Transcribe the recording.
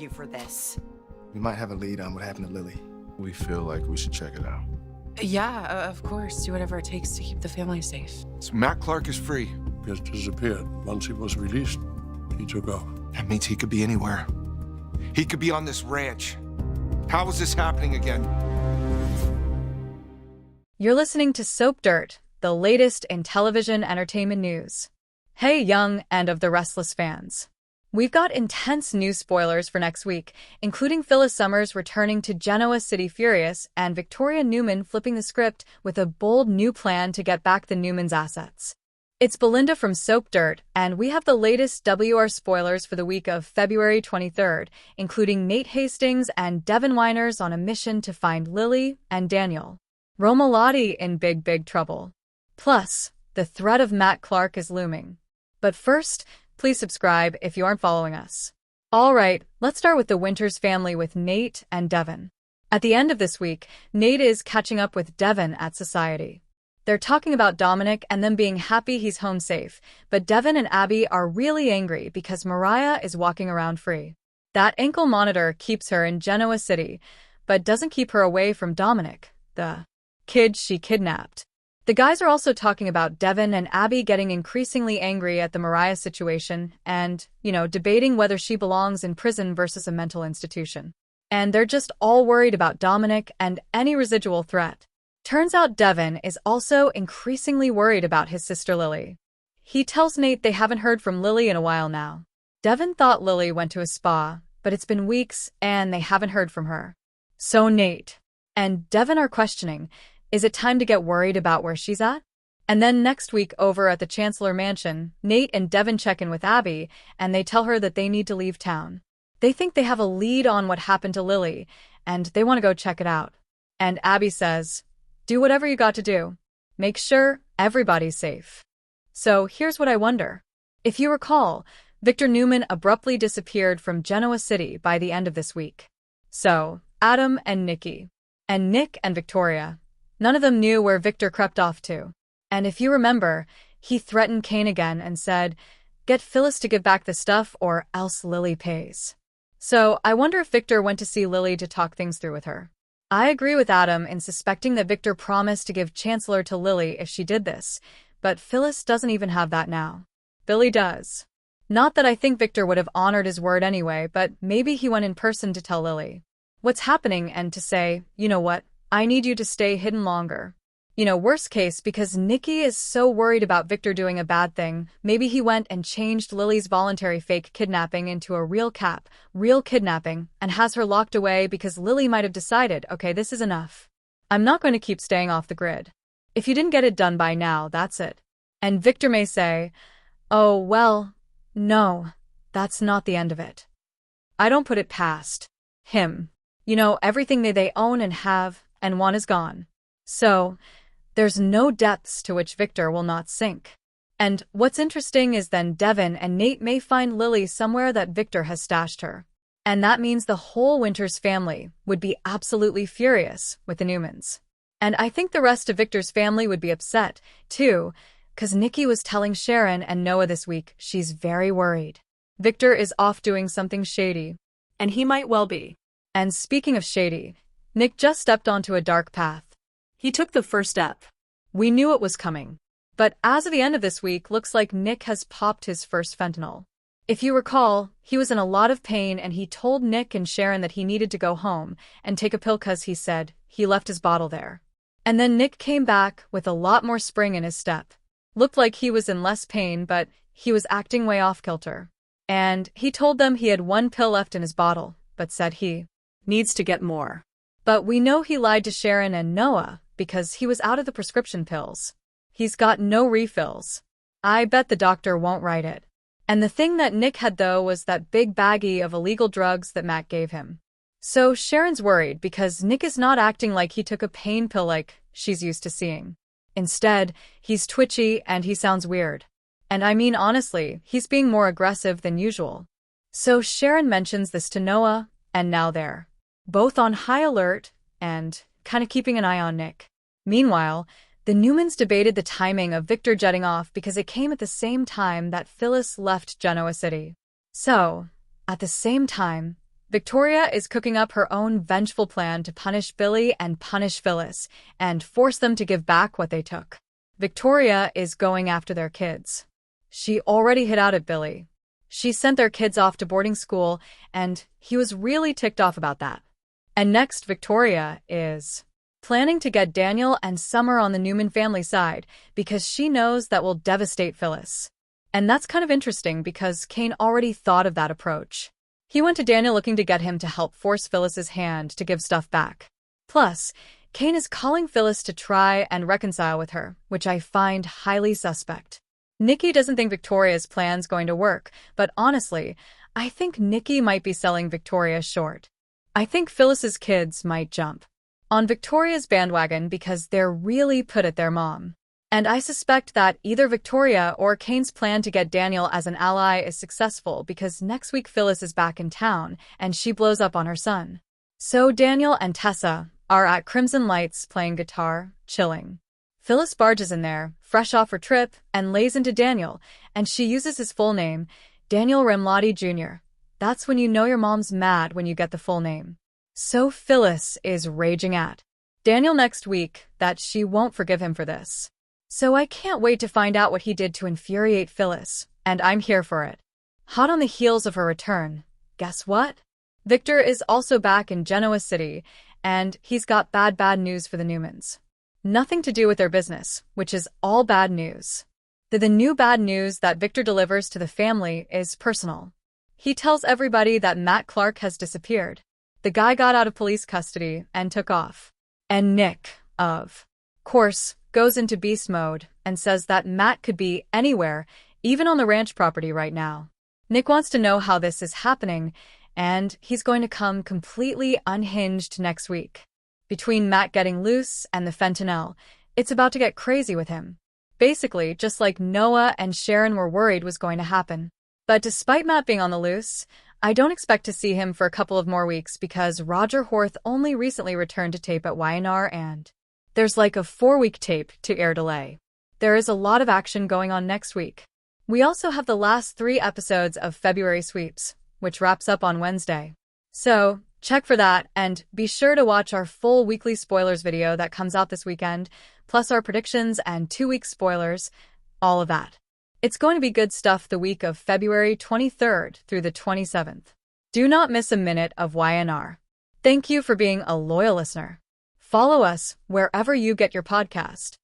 you for this. We might have a lead on what happened to Lily. We feel like we should check it out. Yeah, of course. Do whatever it takes to keep the family safe. So Matt Clark is free. Just disappeared. Once he was released, he took off. That means he could be anywhere. He could be on this ranch. How is this happening again? You're listening to Soap Dirt, the latest in television entertainment news. Hey, young and of the Restless fans. We've got intense news spoilers for next week, including Phyllis Summers returning to Genoa City furious and Victoria Newman flipping the script with a bold new plan to get back the Newmans' assets. It's Belynda from Soap Dirt, and we have the latest WR spoilers for the week of February 23rd, including Nate Hastings and Devin Winers on a mission to find Lily and Daniel. Romalotti in big trouble. Plus, the threat of Matt Clark is looming. But first, please subscribe if you aren't following us. All right, let's start with the Winters family with Nate and Devin. At the end of this week, Nate is catching up with Devin at Society. They're talking about Dominic and them being happy he's home safe, but Devin and Abby are really angry because Mariah is walking around free. That ankle monitor keeps her in Genoa City, but doesn't keep her away from Dominic, the kid she kidnapped. The guys are also talking about Devin and Abby getting increasingly angry at the Mariah situation and, debating whether she belongs in prison versus a mental institution. And they're just all worried about Dominic and any residual threat. Turns out Devin is also increasingly worried about his sister Lily. He tells Nate they haven't heard from Lily in a while now. Devin thought Lily went to a spa, but it's been weeks and they haven't heard from her. So Nate and Devin are questioning, is it time to get worried about where she's at? And then next week over at the Chancellor Mansion, Nate and Devin check in with Abby, and they tell her that they need to leave town. They think they have a lead on what happened to Lily, and they want to go check it out. And Abby says, do whatever you got to do. Make sure everybody's safe. So here's what I wonder. If you recall, Victor Newman abruptly disappeared from Genoa City by the end of this week. So, Adam and Nikki, and Nick and Victoria, none of them knew where Victor crept off to. And if you remember, he threatened Kane again and said, get Phyllis to give back the stuff or else Lily pays. So I wonder if Victor went to see Lily to talk things through with her. I agree with Adam in suspecting that Victor promised to give Chancellor to Lily if she did this, but Phyllis doesn't even have that now. Billy does. Not that I think Victor would have honored his word anyway, but maybe he went in person to tell Lily what's happening and to say, you know what, I need you to stay hidden longer. Worst case, because Nikki is so worried about Victor doing a bad thing, maybe he went and changed Lily's voluntary fake kidnapping into a real kidnapping, and has her locked away because Lily might have decided, okay, this is enough. I'm not going to keep staying off the grid. If you didn't get it done by now, that's it. And Victor may say, oh, well, no, that's not the end of it. I don't put it past him. Everything they own and have and want is gone. So, there's no depths to which Victor will not sink. And what's interesting is then Devin and Nate may find Lily somewhere that Victor has stashed her. And that means the whole Winters family would be absolutely furious with the Newmans. And I think the rest of Victor's family would be upset, too, because Nikki was telling Sharon and Noah this week she's very worried. Victor is off doing something shady. And he might well be. And speaking of shady, Nick just stepped onto a dark path. He took the first step. We knew it was coming. But as of the end of this week, looks like Nick has popped his first fentanyl. If you recall, he was in a lot of pain and he told Nick and Sharon that he needed to go home and take a pill because he said he left his bottle there. And then Nick came back with a lot more spring in his step. Looked like he was in less pain, but he was acting way off kilter. And he told them he had one pill left in his bottle, but said he needs to get more. But we know he lied to Sharon and Noah because he was out of the prescription pills. He's got no refills. I bet the doctor won't write it. And the thing that Nick had, though, was that big baggie of illegal drugs that Matt gave him. So Sharon's worried because Nick is not acting like he took a pain pill like she's used to seeing. Instead, he's twitchy and he sounds weird. And I mean, honestly, he's being more aggressive than usual. So Sharon mentions this to Noah, and now they're both on high alert and kind of keeping an eye on Nick. Meanwhile, the Newmans debated the timing of Victor jetting off because it came at the same time that Phyllis left Genoa City. So, at the same time, Victoria is cooking up her own vengeful plan to punish Billy and punish Phyllis and force them to give back what they took. Victoria is going after their kids. She already hit out at Billy. She sent their kids off to boarding school, and he was really ticked off about that. And next, Victoria is planning to get Daniel and Summer on the Newman family side because she knows that will devastate Phyllis. And that's kind of interesting because Kane already thought of that approach. He went to Daniel looking to get him to help force Phyllis's hand to give stuff back. Plus, Kane is calling Phyllis to try and reconcile with her, which I find highly suspect. Nikki doesn't think Victoria's plan's going to work, but honestly, I think Nikki might be selling Victoria short. I think Phyllis's kids might jump on Victoria's bandwagon because they're really put at their mom. And I suspect that either Victoria or Kane's plan to get Daniel as an ally is successful because next week Phyllis is back in town and she blows up on her son. So Daniel and Tessa are at Crimson Lights playing guitar, chilling. Phyllis barges in there, fresh off her trip, and lays into Daniel, and she uses his full name, Daniel Remladi Jr. That's when you know your mom's mad when you get the full name. So Phyllis is raging at Daniel next week that she won't forgive him for this. So I can't wait to find out what he did to infuriate Phyllis, and I'm here for it. Hot on the heels of her return, guess what? Victor is also back in Genoa City, and he's got bad news for the Newmans. Nothing to do with their business, which is all bad news. The new bad news that Victor delivers to the family is personal. He tells everybody that Matt Clark has disappeared. The guy got out of police custody and took off. And Nick, of course, goes into beast mode and says that Matt could be anywhere, even on the ranch property right now. Nick wants to know how this is happening, and he's going to come completely unhinged next week. Between Matt getting loose and the fentanyl, it's about to get crazy with him. Basically, just like Noah and Sharon were worried was going to happen. But despite Matt being on the loose, I don't expect to see him for a couple of more weeks because Roger Horth only recently returned to tape at YNR and there's like a 4-week tape to air delay. There is a lot of action going on next week. We also have the last 3 episodes of February Sweeps, which wraps up on Wednesday. So, check for that, and be sure to watch our full weekly spoilers video that comes out this weekend, plus our predictions and 2-week spoilers, all of that. It's going to be good stuff the week of February 23rd through the 27th. Do not miss a minute of YNR. Thank you for being a loyal listener. Follow us wherever you get your podcast.